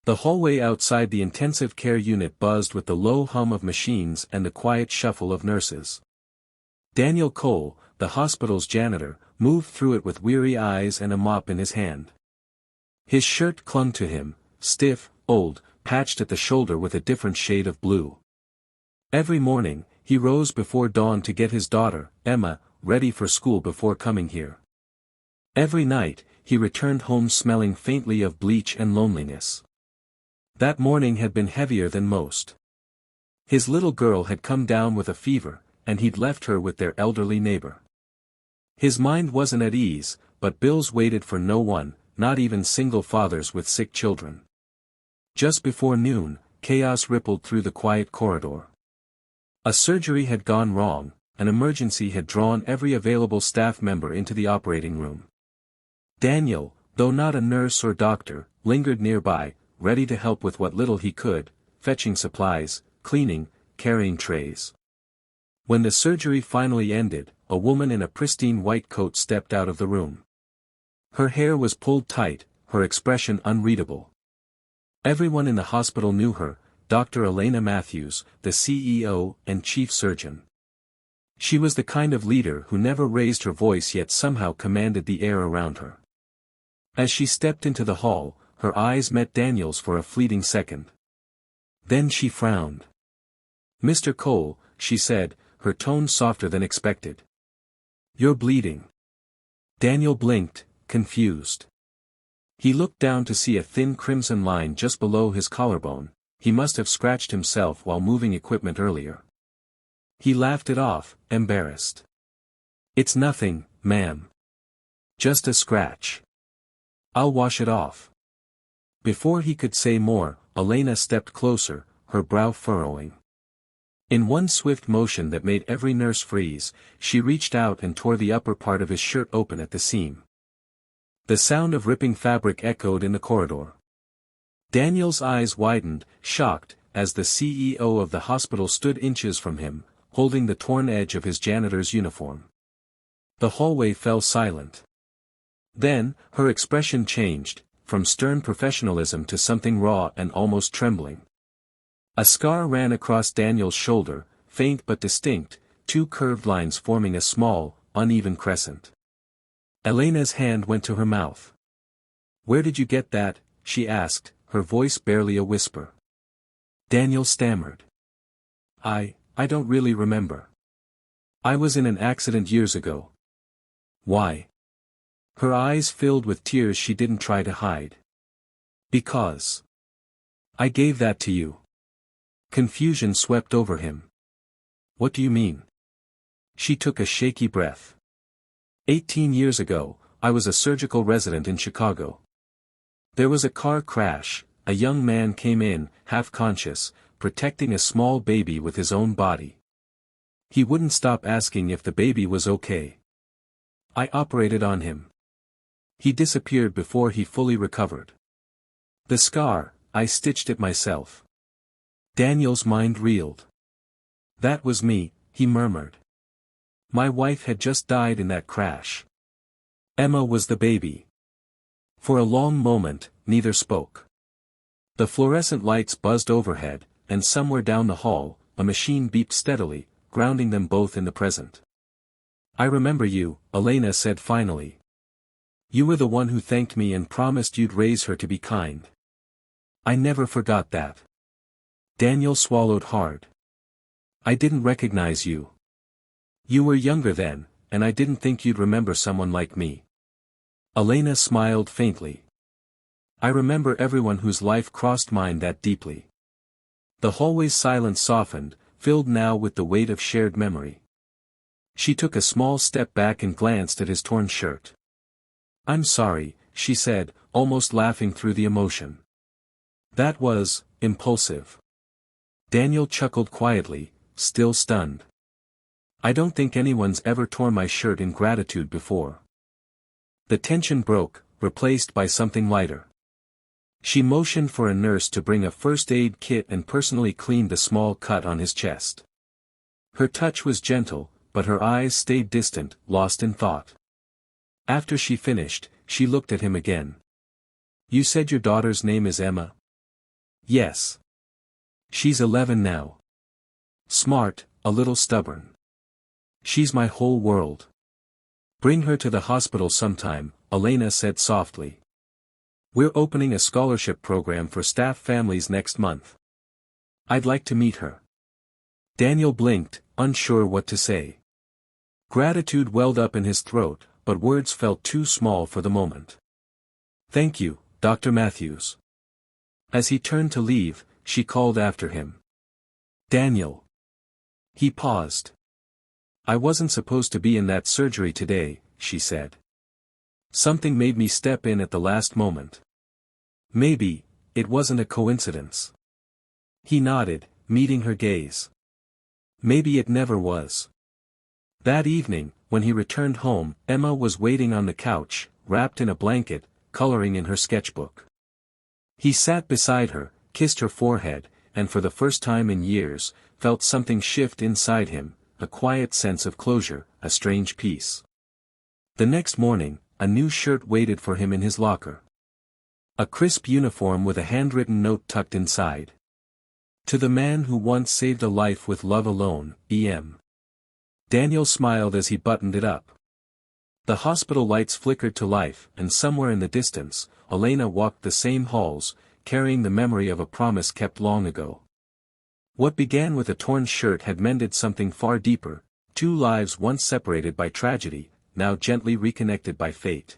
The hallway outside the intensive care unit buzzed with the low hum of machines and the quiet shuffle of nurses. Daniel Cole, the hospital's janitor, moved through it with weary eyes and a mop in his hand. His shirt clung to him, stiff, old, patched at the shoulder with a different shade of blue. Every morning, he rose before dawn to get his daughter, Emma, ready for school before coming here. Every night, he returned home smelling faintly of bleach and loneliness. That morning had been heavier than most. His little girl had come down with a fever, and he'd left her with their elderly neighbor. His mind wasn't at ease, but bills waited for no one, not even single fathers with sick children. Just before noon, chaos rippled through the quiet corridor. A surgery had gone wrong, an emergency had drawn every available staff member into the operating room. Daniel, though not a nurse or doctor, lingered nearby, ready to help with what little he could, fetching supplies, cleaning, carrying trays. When the surgery finally ended, a woman in a pristine white coat stepped out of the room. Her hair was pulled tight, her expression unreadable. Everyone in the hospital knew her, Dr. Elena Matthews, the CEO and chief surgeon. She was the kind of leader who never raised her voice yet somehow commanded the air around her. As she stepped into the hall, her eyes met Daniel's for a fleeting second. Then she frowned. "Mr. Cole," she said, her tone softer than expected. "You're bleeding." Daniel blinked, confused. He looked down to see a thin crimson line just below his collarbone. He must have scratched himself while moving equipment earlier. He laughed it off, embarrassed. "It's nothing, ma'am. Just a scratch. I'll wash it off." Before he could say more, Elena stepped closer, her brow furrowing. In one swift motion that made every nurse freeze, she reached out and tore the upper part of his shirt open at the seam. The sound of ripping fabric echoed in the corridor. Daniel's eyes widened, shocked, as the CEO of the hospital stood inches from him, holding the torn edge of his janitor's uniform. The hallway fell silent. Then, her expression changed, from stern professionalism to something raw and almost trembling. A scar ran across Daniel's shoulder, faint but distinct, two curved lines forming a small, uneven crescent. Elena's hand went to her mouth. "Where did you get that?" she asked, her voice barely a whisper. Daniel stammered. I don't really remember. I was in an accident years ago." "Why?" Her eyes filled with tears she didn't try to hide. "Because I gave that to you." Confusion swept over him. "What do you mean?" She took a shaky breath. 18 years ago, I was a surgical resident in Chicago. There was a car crash, a young man came in, half-conscious, protecting a small baby with his own body. He wouldn't stop asking if the baby was okay. I operated on him. He disappeared before he fully recovered. The scar, I stitched it myself. Daniel's mind reeled. "That was me," he murmured. "My wife had just died in that crash. Emma was the baby." For a long moment, neither spoke. The fluorescent lights buzzed overhead, and somewhere down the hall, a machine beeped steadily, grounding them both in the present. "I remember you," Elena said finally. "You were the one who thanked me and promised you'd raise her to be kind. I never forgot that." Daniel swallowed hard. "I didn't recognize you. You were younger then, and I didn't think you'd remember someone like me." Elena smiled faintly. "I remember everyone whose life crossed mine that deeply." The hallway's silence softened, filled now with the weight of shared memory. She took a small step back and glanced at his torn shirt. "I'm sorry," she said, almost laughing through the emotion. "That was impulsive." Daniel chuckled quietly, still stunned. "I don't think anyone's ever torn my shirt in gratitude before." The tension broke, replaced by something lighter. She motioned for a nurse to bring a first aid kit and personally cleaned the small cut on his chest. Her touch was gentle, but her eyes stayed distant, lost in thought. After she finished, she looked at him again. "You said your daughter's name is Emma?" Yes. She's 11 now. Smart, a little stubborn. She's my whole world. Bring her to the hospital sometime, Elena said softly. We're opening a scholarship program for staff families next month. I'd like to meet her. Daniel blinked, unsure what to say. Gratitude welled up in his throat, but words felt too small for the moment. Thank you, Dr. Matthews. As he turned to leave, she called after him. Daniel. He paused. I wasn't supposed to be in that surgery today, she said. Something made me step in at the last moment. Maybe, it wasn't a coincidence. He nodded, meeting her gaze. Maybe it never was. That evening, when he returned home, Emma was waiting on the couch, wrapped in a blanket, coloring in her sketchbook. He sat beside her, kissed her forehead, and for the first time in years, felt something shift inside him, a quiet sense of closure, a strange peace. The next morning, a new shirt waited for him in his locker. A crisp uniform with a handwritten note tucked inside. To the man who once saved a life with love alone, E.M. Daniel smiled as he buttoned it up. The hospital lights flickered to life, and somewhere in the distance, Elena walked the same halls, carrying the memory of a promise kept long ago. What began with a torn shirt had mended something far deeper, two lives once separated by tragedy, now gently reconnected by fate.